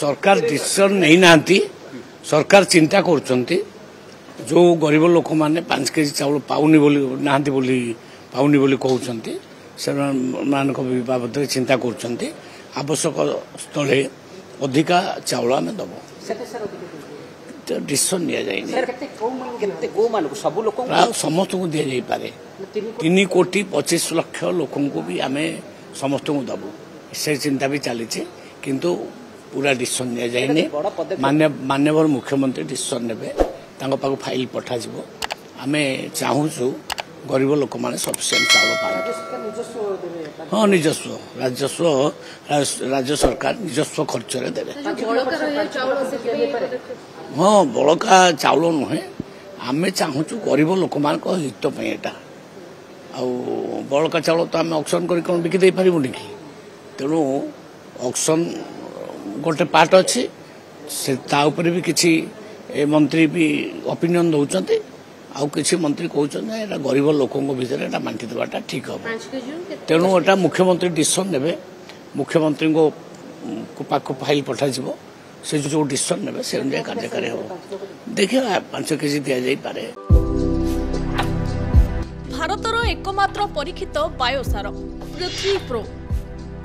सरकार डिसीजन नहीं नांती सरकार चिंता करछंती जो गरीब लोक माने 5 केजी चाउल पाउनी बोली कहउछंती से मानक बाबद चिंता करछंती आवश्यक स्थले अधिका चाउल आम दबो डिसीजन नि जाय समस्त को दि जाई पारे 3 कोटी 25 लाख लोक को भी आम समस्त को दबो से चिंता भी चली किंतु पूरा डिसीजन नि जाय माननीय मुख्यमंत्री डिसीजन नेबे तांको पाक फाइल पठा जिवो आमे चाहूछु गरीब लोक माने सफिशिएंट चाउल पाए हाँ निजस्व राज्य सरकार निजस्व खर्च रे देबे हाँ बड़का चाउल नुहे आमे चाहूछु गरीब लोक मान को हित पे एटा आ बड़का चाउल तो आमे ऑक्शन करी कोन बिकि दे पारिबुनी कि तेणु ऑक्शन गोटे पार्ट अच्छी से ता ऊपर भी किसी मंत्री भी ओपिनियन दौरान आउ किसी मंत्री कहते गरीब लोकों भीतर बांटी देवाटा ठीक हम तेणु एटा मुख्यमंत्री डिसीजन ने मुख्यमंत्री को पाक फाइल पठा से जो डिसीजन ने से अनुसार कार्यकारी हम देखिए 5 केजी दि जाए भारतर एकमात्र परीक्षित बायोसार पृथ्वी प्रो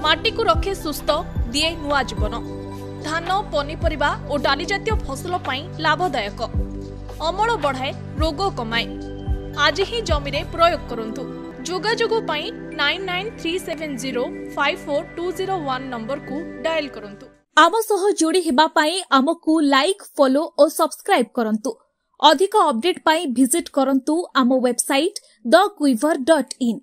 माटी को रखे सुस्थ दिए नुआ जीवन धान पनीपरिबा और डाली जातीय फसल पाई लाभदायक अमल बढ़ाए रोग कमाए आज ही जमी रे प्रयोग करंतु जोगाजोग पाई 9937054201 नंबर को डायल करंतु आम सह जोड़ी हेबा पाई आमकु लाइक फॉलो और सब्सक्राइब करंतु अधिक अपडेट पाई विजिट करंतु आम वेबसाइट thequiver.in